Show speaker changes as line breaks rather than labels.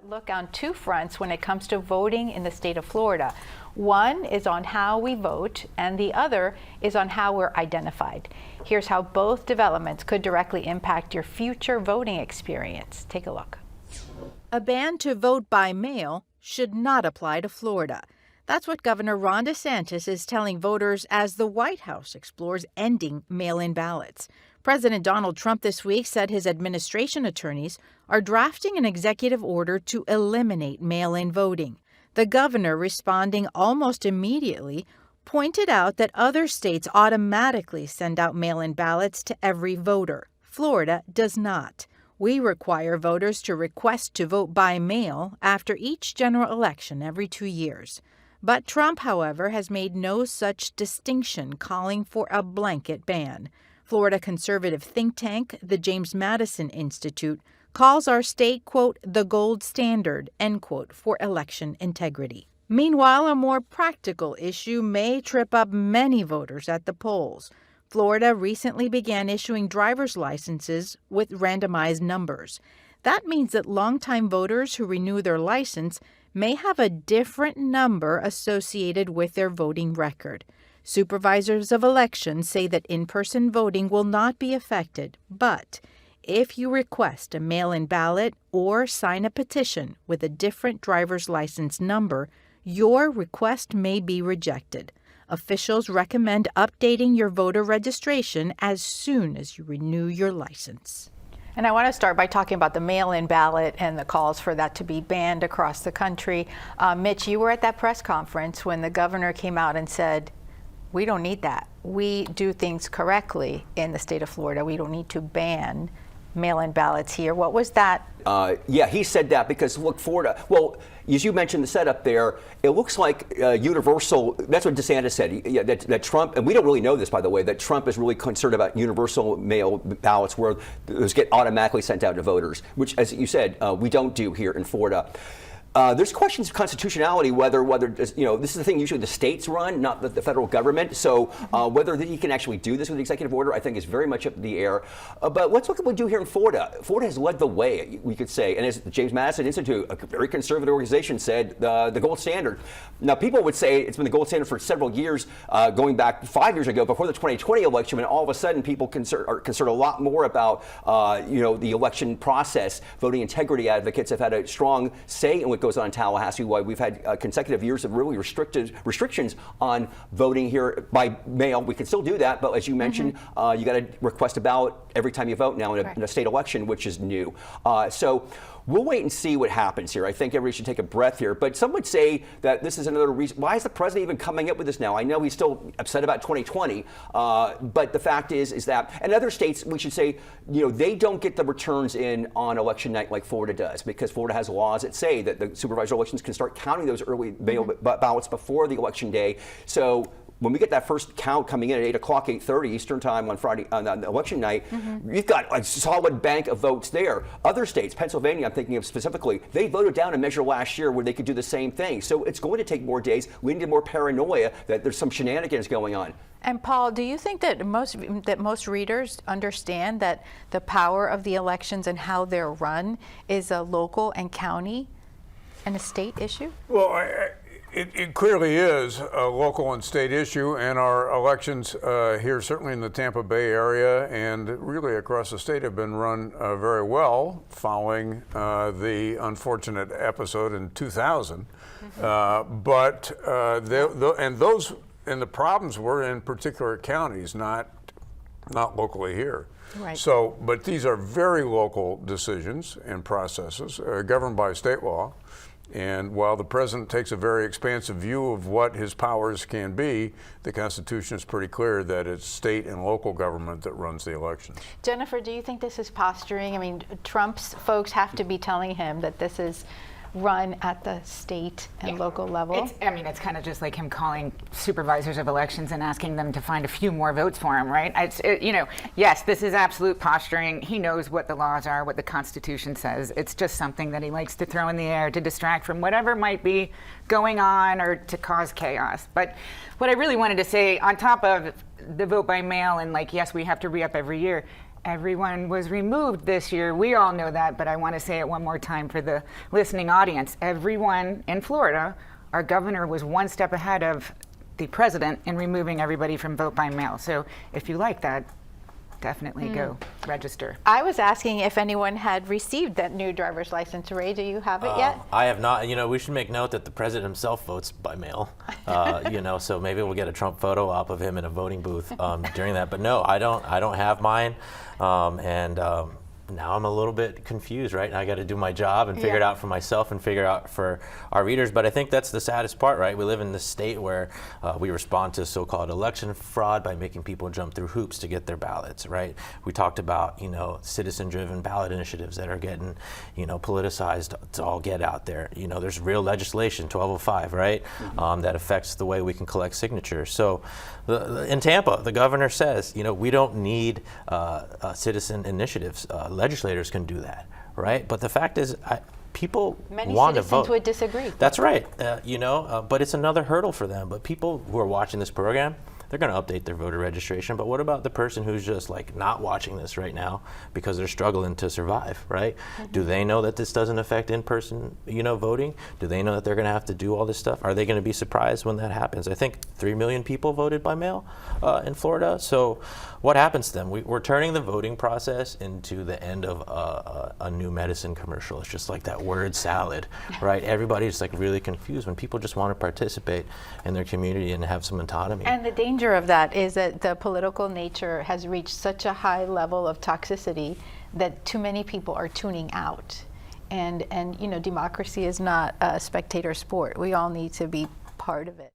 Look on two fronts when it comes to voting in the state of Florida. One is on how we vote, and the other is on how we're identified. Here's how both developments could directly impact your future voting experience. Take a look. A ban to vote by mail should not apply to Florida. That's what Governor Ron DeSantis is telling voters as the White House explores ending mail-in ballots. President Donald Trump this week said his administration attorneys are drafting an executive order to eliminate mail-in voting. The governor, responding almost immediately, pointed out that other states automatically send out mail-in ballots to every voter. Florida does not. We require voters to request to vote by mail after each general election every 2 years. But Trump, however, has made no such distinction, calling for a blanket ban. Florida conservative think tank, the James Madison Institute, calls our state, quote, the gold standard, end quote, for election integrity. Meanwhile, a more practical issue may trip up many voters at the polls. Florida recently began issuing driver's licenses with randomized numbers. That means that longtime voters who renew their license may have a different number associated with their voting record. Supervisors of elections say that in-person voting will not be affected, but if you request a mail-in ballot or sign a petition with a different driver's license number, your request may be rejected. Officials recommend updating your voter registration as soon as you renew your license. And I want to start by talking about the mail-in ballot and the calls for that to be banned across the country. Mitch, you were at that press conference when the governor came out and said, we don't need that. We do things correctly in the state of Florida. We don't need to ban mail-in ballots here. What was that?
Yeah, he said that because, look, Florida, well, as you mentioned the setup there, it looks like universal, that's what DeSantis said, that Trump, and we don't really know this, by the way, that Trump is really concerned about universal mail ballots where those get automatically sent out to voters, which, as you said, we don't do here in Florida. There's questions of constitutionality, whether this is the thing usually the states run, not the federal government. So whether he can actually do this with the executive order, I think is very much up in the air. But let's look at what we do here in Florida. Florida has led the way, we could say, and as the James Madison Institute, a very conservative organization, said, the gold standard. Now, people would say it's been the gold standard for several years, going back 5 years ago, before the 2020 election, when all of a sudden people are concerned a lot more about the election process. Voting integrity advocates have had a strong say in what goes on in Tallahassee, why we've had consecutive years of really restrictions on voting here by mail. We can still do that, but as you mentioned, you got to request a ballot every time you vote now in a state election, which is new. So we'll wait and see what happens here. I think everybody should take a breath here. But some would say that this is another reason. Why is the president even coming up with this now? I know he's still upset about 2020, but the fact is that, and other states, we should say, they don't get the returns in on election night like Florida does, because Florida has laws that say that the supervisor elections can start counting those early mail ballots before the election day. So when we get that first count coming in at 8 o'clock, 8:30 Eastern time on Friday, on election night, you've got a solid bank of votes there. Other states, Pennsylvania, I'm thinking of specifically, they voted down a measure last year where they could do the same thing. So it's going to take more days, leading to more paranoia that there's some shenanigans going on.
And Paul, do you think that most readers understand that the power of the elections and how they're run is a local and county and a state issue?
Well, it clearly is a local and state issue, and our elections here, certainly in the Tampa Bay area and really across the state, have been run very well following the unfortunate episode in 2000. And the problems were in particular counties, not locally here. Right. So, but these are very local decisions and processes governed by state law. And while the president takes a very expansive view of what his powers can be, the Constitution is pretty clear that it's state and local government that runs the elections.
Jennifer, do you think this is posturing? I mean, Trump's folks have to be telling him that this is run at the state and local level?
It's kind of just like him calling supervisors of elections and asking them to find a few more votes for him, right? Yes, this is absolute posturing. He knows what the laws are, what the Constitution says. It's just something that he likes to throw in the air to distract from whatever might be going on or to cause chaos. But what I really wanted to say, on top of the vote by mail and yes, we have to re-up every year, Everyone was removed this year. We all know that, but I want to say it one more time for the listening audience. Everyone in Florida, our governor was one step ahead of the president in removing everybody from vote by mail. So if you like that, definitely go register.
I was asking if anyone had received that new driver's license. Ray, do you have it yet?
I have not. You know, we should make note that the president himself votes by mail. You know, so maybe we'll get a Trump photo op of him in a voting booth during that. But no, I don't have mine. Now I'm a little bit confused, right? I got to do my job and figure it out for myself and figure it out for our readers. But I think that's the saddest part, right? We live in this state where we respond to so-called election fraud by making people jump through hoops to get their ballots, right? We talked about, you know, citizen-driven ballot initiatives that are getting, you know, politicized to all get out there. You know, there's real legislation, 1205, right? That affects the way we can collect signatures. So in Tampa, the governor says, you know, we don't need citizen initiatives. Legislators can do that, right? But the fact is, people
Many
want to
citizens
vote.
would disagree.
That's right, you know, but it's another hurdle for them. But people who are watching this program, they're going to update their voter registration. But what about the person who's just like not watching this right now because they're struggling to survive, right? Do they know that this doesn't affect in-person, you know, voting? Do they know that they're going to have to do all this stuff? Are they going to be surprised when that happens? I think 3 million people voted by mail in Florida. So what happens to them? We're turning the voting process into the end of a new medicine commercial. It's just like that word salad, right? Everybody's like really confused when people just want to participate in their community and have some autonomy.
And the danger of that is that the political nature has reached such a high level of toxicity that too many people are tuning out. And you know, democracy is not a spectator sport. We all need to be part of it.